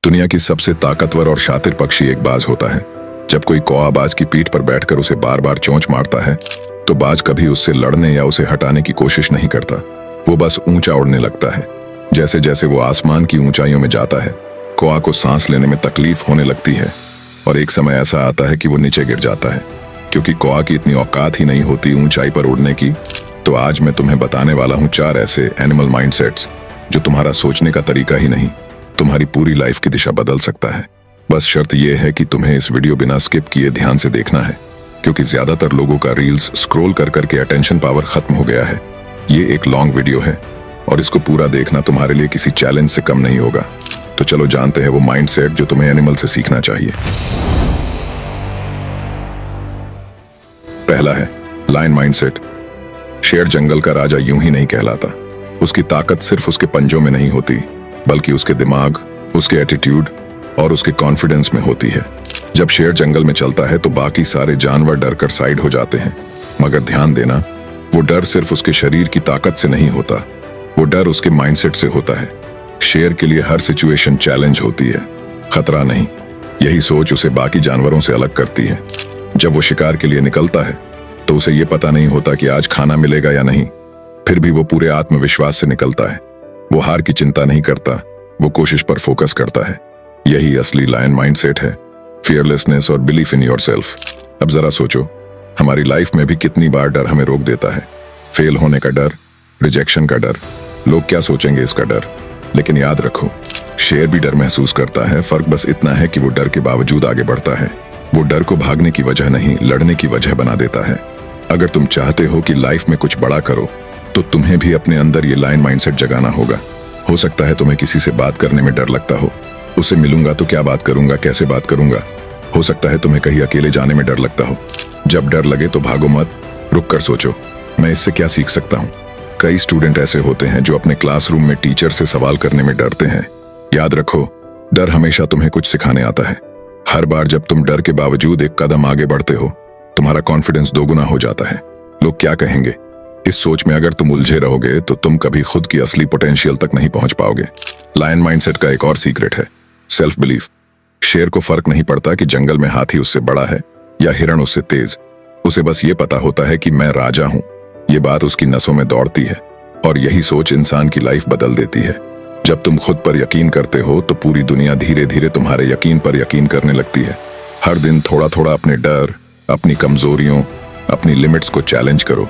दुनिया की सबसे ताकतवर और शातिर पक्षी एक बाज होता है। जब कोई कौवा बाज की पीठ पर बैठकर उसे बार बार चोंच मारता है तो बाज कभी उससे लड़ने या उसे हटाने की कोशिश नहीं करता। वो बस ऊंचा उड़ने लगता है। जैसे जैसे वो आसमान की ऊंचाइयों में जाता है, कौवा को सांस लेने में तकलीफ होने लगती है और एक समय ऐसा आता है कि वो नीचे गिर जाता है, क्योंकि कौवा की इतनी औकात ही नहीं होती ऊंचाई पर उड़ने की। तो आज मैं तुम्हें बताने वाला हूँ 4 ऐसे एनिमल माइंडसेट्स जो तुम्हारा सोचने का तरीका ही नहीं, तुम्हारी पूरी लाइफ की दिशा बदल सकता है। बस शर्त यह है कि तुम्हें इस वीडियो बिना स्किप किए ध्यान से देखना है, क्योंकि ज्यादातर लोगों का रील्स स्क्रॉल कर करके अटेंशन पावर खत्म हो गया है। ये एक लॉन्ग वीडियो है और इसको पूरा देखना तुम्हारे लिए किसी चैलेंज से कम नहीं होगा। तो चलो जानते हैं वो माइंडसेट जो तुम्हें एनिमल से सीखना चाहिए। पहला है लायन माइंडसेट। शेर जंगल का राजा यूं ही नहीं कहलाता। उसकी ताकत सिर्फ उसके पंजों में नहीं होती, बल्कि उसके दिमाग, उसके एटीट्यूड और उसके कॉन्फिडेंस में होती है। जब शेर जंगल में चलता है तो बाकी सारे जानवर डर कर साइड हो जाते हैं, मगर ध्यान देना, वो डर सिर्फ उसके शरीर की ताकत से नहीं होता, वो डर उसके माइंडसेट से होता है। शेर के लिए हर सिचुएशन चैलेंज होती है, खतरा नहीं। यही सोच उसे बाकी जानवरों से अलग करती है। जब वो शिकार के लिए निकलता है तो उसे ये पता नहीं होता कि आज खाना मिलेगा या नहीं, फिर भी वो पूरे आत्मविश्वास से निकलता है। वो हार की चिंता नहीं करता, वो कोशिश पर फोकस करता है। यही असली लायन माइंडसेट है, फियरलेसनेस और बिलीफ इन योरसेल्फ। अब जरा सोचो, हमारी लाइफ में भी कितनी बार डर हमें रोक देता है। फेल होने का डर, रिजेक्शन का डर, लोग क्या सोचेंगे इसका डर। लेकिन याद रखो, शेर भी डर महसूस करता है, फर्क बस इतना है कि वो डर के बावजूद आगे बढ़ता है। वो डर को भागने की वजह नहीं, लड़ने की वजह बना देता है। अगर तुम चाहते हो कि लाइफ में कुछ बड़ा करो तो तुम्हें भी अपने अंदर ये लायन माइंडसेट जगाना होगा। हो सकता है तुम्हें किसी से बात करने में डर लगता हो, उससे मिलूंगा तो क्या बात करूंगा, कैसे बात करूंगा। हो सकता है तुम्हें कहीं अकेले जाने में डर लगता हो। जब डर लगे तो भागो मत, रुक कर सोचो, मैं इससे क्या सीख सकता हूँ। कई स्टूडेंट ऐसे होते हैं जो अपने क्लासरूम में टीचर से सवाल करने में डरते हैं। याद रखो, डर हमेशा तुम्हें कुछ सिखाने आता है। हर बार जब तुम डर के बावजूद एक कदम आगे बढ़ते हो, तुम्हारा कॉन्फिडेंस दोगुना हो जाता है। लोग क्या कहेंगे, इस सोच में अगर तुम उलझे रहोगे तो तुम कभी खुद की असली पोटेंशियल तक नहीं पहुंच पाओगे। लायन माइंडसेट का एक और सीक्रेट है सेल्फ बिलीफ। शेर को फर्क नहीं पड़ता कि जंगल में हाथी उससे बड़ा है या हिरण उससे तेज। उसे बस ये पता होता है कि मैं राजा हूं। ये बात उसकी नसों में दौड़ती है और यही सोच इंसान की लाइफ बदल देती है। जब तुम खुद पर यकीन करते हो तो पूरी दुनिया धीरे धीरे तुम्हारे यकीन पर यकीन करने लगती है। हर दिन थोड़ा थोड़ा अपने डर, अपनी कमजोरियों, अपनी लिमिट्स को चैलेंज करो।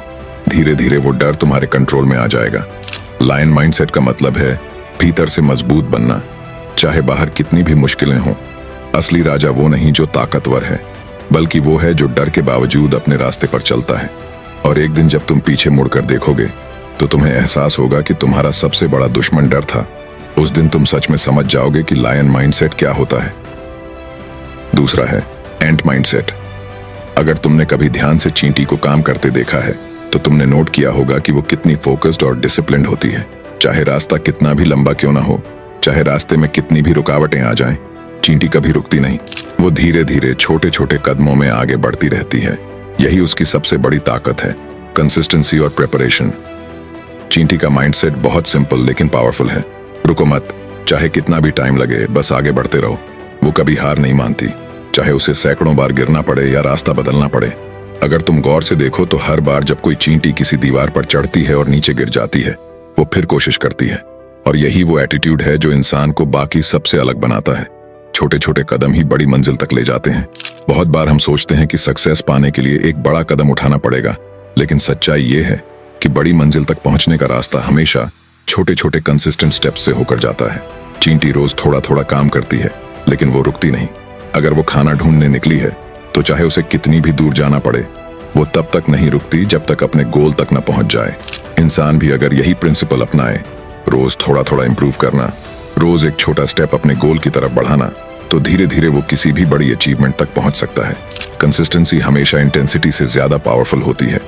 धीरे धीरे वो डर तुम्हारे कंट्रोल में आ जाएगा। लायन माइंडसेट का मतलब है भीतर से मजबूत बनना, चाहे बाहर कितनी भी मुश्किलें हों। असली राजा वो नहीं जो ताकतवर है, बल्कि वो है जो डर के बावजूद अपने रास्ते पर चलता है। और एक दिन जब तुम पीछे मुड़कर देखोगे तो तुम्हें एहसास होगा कि तुम्हारा सबसे बड़ा दुश्मन डर था। उस दिन तुम सच में समझ जाओगे कि लायन माइंडसेट क्या होता है। दूसरा है एंट माइंडसेट। अगर तुमने कभी ध्यान से चींटी को काम करते देखा है तो तुमने नोट किया होगा कि वो कितनी फोकस्ड और डिसिप्लिन्ड होती है। चाहे रास्ता कितना भी लंबा क्यों ना हो, चाहे रास्ते में कितनी भी रुकावटें आ जाएं, चींटी कभी रुकती नहीं। वो धीरे धीरे छोटे छोटे कदमों में आगे बढ़ती रहती है। यही उसकी सबसे बड़ी ताकत है, कंसिस्टेंसी और प्रिपरेशन। चींटी का माइंडसेट बहुत सिंपल लेकिन पावरफुल है। रुको मत, चाहे कितना भी टाइम लगे, बस आगे बढ़ते रहो। वो कभी हार नहीं मानती, चाहे उसे सैकड़ों बार गिरना पड़े या रास्ता बदलना पड़े। अगर तुम गौर से देखो तो हर बार जब कोई चींटी किसी दीवार पर चढ़ती है और नीचे गिर जाती है, वो फिर कोशिश करती है। और यही वो एटीट्यूड है जो इंसान को बाकी सबसे अलग बनाता है। छोटे छोटे कदम ही बड़ी मंजिल तक ले जाते हैं। बहुत बार हम सोचते हैं कि सक्सेस पाने के लिए एक बड़ा कदम उठाना पड़ेगा, लेकिन सच्चाई ये है कि बड़ी मंजिल तक पहुंचने का रास्ता हमेशा छोटे छोटे कंसिस्टेंट स्टेप्स से होकर जाता है। चींटी रोज थोड़ा थोड़ा काम करती है, लेकिन वो रुकती नहीं। अगर वो खाना ढूंढने निकली है तो चाहे उसे कितनी भी दूर जाना पड़े, वो तब तक नहीं रुकती जब तक अपने गोल तक न पहुंच जाए। इंसान भी अगर यही प्रिंसिपल अपनाए, रोज थोड़ा थोड़ा इंप्रूव करना, रोज एक छोटा स्टेप अपने गोल की तरफ बढ़ाना, तो धीरे धीरे वो किसी भी बड़ी अचीवमेंट तक पहुंच सकता है। कंसिस्टेंसी हमेशा इंटेंसिटी से ज्यादा पावरफुल होती है।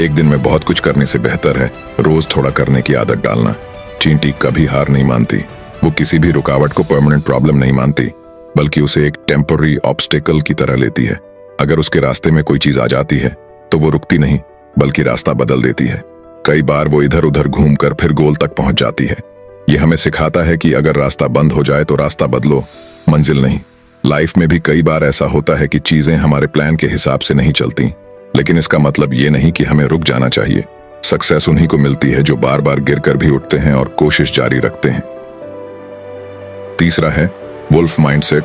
एक दिन में बहुत कुछ करने से बेहतर है रोज थोड़ा करने की आदत डालना। चींटी कभी हार नहीं मानती। वो किसी भी रुकावट को परमानेंट प्रॉब्लम नहीं मानती, बल्कि उसे एक टेम्पररी ऑब्स्टेकल की तरह लेती है। अगर उसके रास्ते में कोई चीज आ जाती है तो वो रुकती नहीं, बल्कि रास्ता बदल देती है। कई बार वो इधर उधर घूमकर फिर गोल तक पहुंच जाती है। ये हमें सिखाता है कि अगर रास्ता बंद हो जाए तो रास्ता बदलो, मंजिल नहीं। लाइफ में भी कई बार ऐसा होता है कि चीजें हमारे प्लान के हिसाब से नहीं चलती, लेकिन इसका मतलब ये नहीं कि हमें रुक जाना चाहिए। सक्सेस उन्हीं को मिलती है जो बार बार गिरकर भी उठते हैं और कोशिश जारी रखते हैं। तीसरा है वुल्फ माइंडसेट।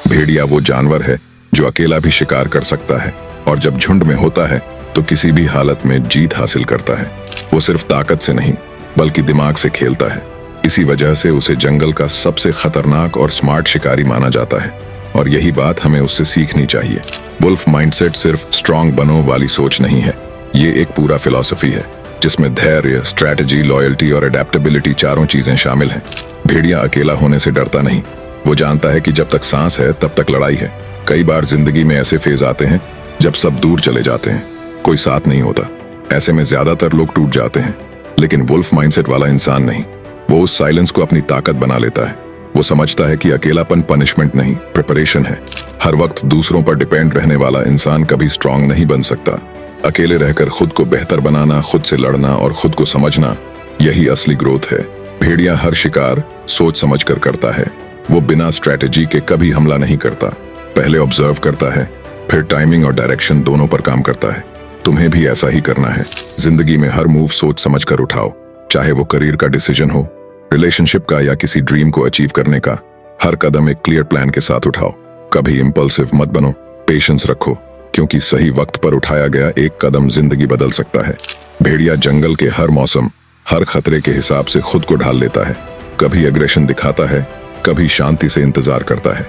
भेड़िया वो जानवर है जो अकेला भी शिकार कर सकता है और जब झुंड में होता है तो किसी भी हालत में जीत हासिल करता है। वो सिर्फ ताकत से नहीं बल्कि दिमाग से खेलता है। इसी वजह से उसे जंगल का सबसे खतरनाक और स्मार्ट शिकारी माना जाता है और यही बात हमें उससे सीखनी चाहिए। वुल्फ माइंडसेट सिर्फ स्ट्रांग बनो वाली सोच नहीं है, ये एक पूरा फिलॉसफी है जिसमें धैर्य, स्ट्रैटेजी, लॉयल्टी और अडेप्टेबिलिटी चारों चीजें शामिल हैं। भेड़िया अकेला होने से डरता नहीं, वो जानता है कि जब तक सांस है तब तक लड़ाई है। कई बार जिंदगी में ऐसे फेज आते हैं जब सब दूर चले जाते हैं, कोई साथ नहीं होता, ऐसे में ज्यादातर लोग टूट जाते हैं। लेकिन वुल्फ माइंडसेट वाला इंसान नहीं, वो उस साइलेंस को अपनी ताकत बना लेता है। वो समझता है कि अकेलापन पनिशमेंट नहीं, प्रिपरेशन है। हर वक्त दूसरों पर डिपेंड रहने वाला इंसान कभी स्ट्रांग नहीं बन सकता। अकेले रहकर खुद को बेहतर बनाना, खुद से लड़ना और खुद को समझना, यही असली ग्रोथ है। भेड़िया हर शिकार सोच समझ कर करता है। वो बिना स्ट्रैटेजी के कभी हमला नहीं करता, पहले ऑब्जर्व करता है, फिर टाइमिंग और डायरेक्शन दोनों पर काम करता है। तुम्हें भी ऐसा ही करना है। जिंदगी में हर मूव सोच समझ कर उठाओ, चाहे वो करियर का डिसीजन हो, रिलेशनशिप का या किसी ड्रीम को अचीव करने का। हर कदम एक क्लियर प्लान के साथ उठाओ। कभी इंपल्सिव मत बनो, पेशेंस रखो, क्योंकि सही वक्त पर उठाया गया एक कदम जिंदगी बदल सकता है। भेड़िया जंगल के हर मौसम, हर खतरे के हिसाब से खुद को ढाल लेता है। कभी एग्रेशन दिखाता है, कभी शांति से इंतजार करता है।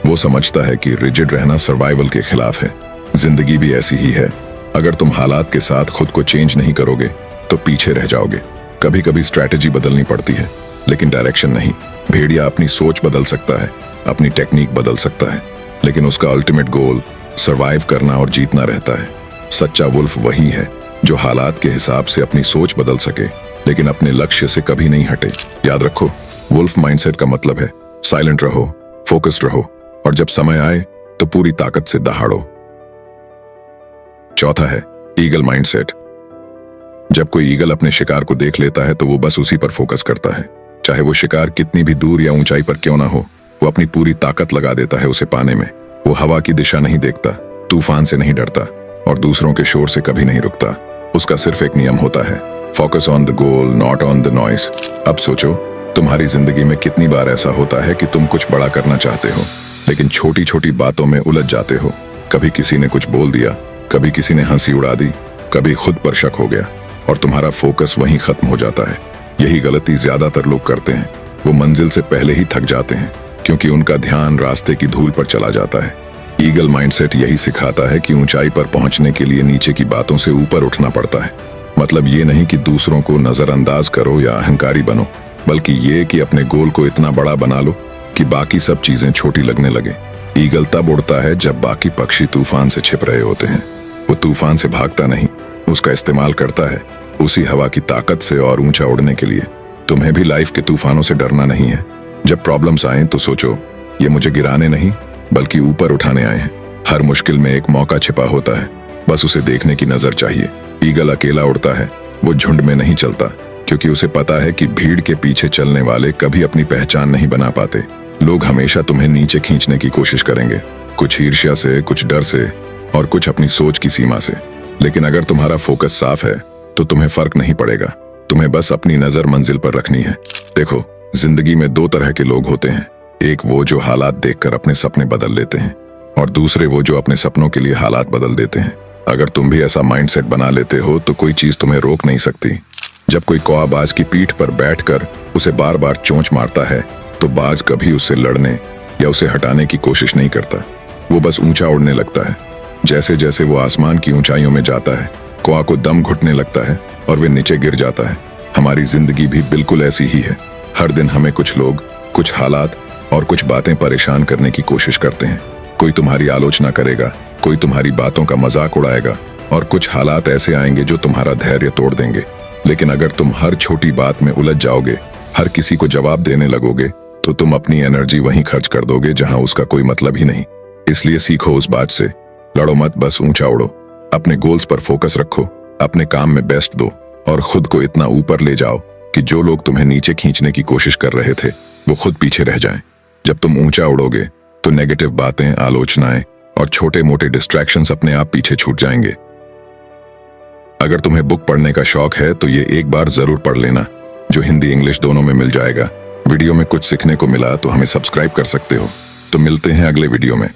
वो समझता है कि रिजिड रहना सर्वाइवल के खिलाफ है। जिंदगी भी ऐसी ही है, अगर तुम हालात के साथ खुद को चेंज नहीं करोगे तो पीछे रह जाओगे। कभी कभी स्ट्रैटेजी बदलनी पड़ती है, लेकिन डायरेक्शन नहीं। भेड़िया अपनी सोच बदल सकता है, अपनी टेक्निक बदल सकता है, लेकिन उसका अल्टीमेट गोल सरवाइव करना और जीतना रहता है। सच्चा वुल्फ वही है जो हालात के हिसाब से अपनी सोच बदल सके, लेकिन अपने लक्ष्य से कभी नहीं हटे। याद रखो, वुल्फ माइंडसेट का मतलब है साइलेंट रहो, फोकस्ड रहो और जब समय आए तो पूरी ताकत से दहाड़ो। चौथा है ईगल माइंडसेट। जब कोई ईगल अपने शिकार को देख लेता है तो वो बस उसी पर फोकस करता है, चाहे वो शिकार कितनी भी दूर या ऊंचाई पर क्यों ना हो। वो अपनी पूरी ताकत लगा देता है उसे पाने में। वो हवा की दिशा नहीं देखता, तूफान से नहीं डरता और दूसरों के शोर से कभी नहीं रुकता। उसका सिर्फ एक नियम होता है, focus on the goal, not on the noise. अब सोचो, तुम्हारी जिंदगी में कितनी बार ऐसा होता है कि तुम कुछ बड़ा करना चाहते हो, लेकिन छोटी छोटी बातों में उलझ जाते हो। कभी किसी ने कुछ बोल दिया, कभी किसी ने हंसी उड़ा दी, कभी खुद पर शक हो गया और तुम्हारा फोकस वहीं खत्म हो जाता है। यही गलती ज्यादातर लोग करते हैं। वो मंजिल से पहले ही थक जाते हैं क्योंकि उनका ध्यान रास्ते की धूल पर चला जाता है। ईगल माइंडसेट यही सिखाता है कि ऊंचाई पर पहुंचने के लिए नीचे की बातों से ऊपर उठना पड़ता है। मतलब ये नहीं कि दूसरों को नजरअंदाज करो या अहंकारी बनो, बल्कि ये कि अपने गोल को इतना बड़ा बना लो कि बाकी सब चीजें छोटी लगने लगे। ईगल तब उड़ता है जब बाकी पक्षी तूफान से छिप रहे होते हैं। वो तूफान से भागता नहीं, उसका इस्तेमाल करता है उसी हवा की ताकत से और ऊंचा उड़ने के लिए। तुम्हें भी लाइफ के तूफानों से डरना नहीं है। जब प्रॉब्लम्स आए तो सोचो, ये मुझे गिराने नहीं बल्कि ऊपर उठाने आए हैं। हर मुश्किल में एक मौका छिपा होता है, बस उसे देखने की नजर चाहिए। ईगल अकेला उड़ता है, वो झुंड में नहीं चलता, क्योंकि उसे पता है कि भीड़ के पीछे चलने वाले कभी अपनी पहचान नहीं बना पाते। लोग हमेशा तुम्हें नीचे खींचने की कोशिश करेंगे, कुछ ईर्ष्या से, कुछ डर से और कुछ अपनी सोच की सीमा से। लेकिन अगर तुम्हारा फोकस साफ है तो तुम्हें फर्क नहीं पड़ेगा। तुम्हें बस अपनी नजर मंजिल पर रखनी है। देखो, जिंदगी में दो तरह के लोग होते हैं, एक वो जो हालात देखकर अपने सपने बदल लेते हैं और दूसरे वो जो अपने सपनों के लिए हालात बदल देते हैं। अगर तुम भी ऐसा माइंडसेट बना लेते हो तो कोई चीज तुम्हें रोक नहीं सकती। जब कोई कौवा बाज की पीठ पर बैठकर उसे बार बार चोंच मारता है तो बाज कभी उससे लड़ने या उसे हटाने की कोशिश नहीं करता, वो बस ऊंचा उड़ने लगता है। जैसे जैसे वो आसमान की ऊंचाइयों में जाता है, कौवा को दम घुटने लगता है और वे नीचे गिर जाता है। हमारी जिंदगी भी बिल्कुल ऐसी ही है। हर दिन हमें कुछ लोग, कुछ हालात और कुछ बातें परेशान करने की कोशिश करते हैं। कोई तुम्हारी आलोचना करेगा, कोई तुम्हारी बातों का मजाक उड़ाएगा और कुछ हालात ऐसे आएंगे जो तुम्हारा धैर्य तोड़ देंगे। लेकिन अगर तुम हर छोटी बात में उलझ जाओगे, हर किसी को जवाब देने लगोगे, तो तुम अपनी एनर्जी वहीं खर्च कर दोगे जहां उसका कोई मतलब ही नहीं। इसलिए सीखो उस बात से, लड़ो मत, बस ऊंचा उड़ो। अपने गोल्स पर फोकस रखो, अपने काम में बेस्ट दो और खुद को इतना ऊपर ले जाओ कि जो लोग तुम्हें नीचे खींचने की कोशिश कर रहे थे वो खुद पीछे रह जाएं। जब तुम ऊंचा उड़ोगे तो नेगेटिव बातें, आलोचनाएं और छोटे मोटे डिस्ट्रैक्शंस अपने आप पीछे छूट जाएंगे। अगर तुम्हें बुक पढ़ने का शौक है तो ये एक बार जरूर पढ़ लेना, जो हिंदी इंग्लिश दोनों में मिल जाएगा। वीडियो में कुछ सीखने को मिला तो हमें सब्सक्राइब कर सकते हो। तो मिलते हैं अगले वीडियो में।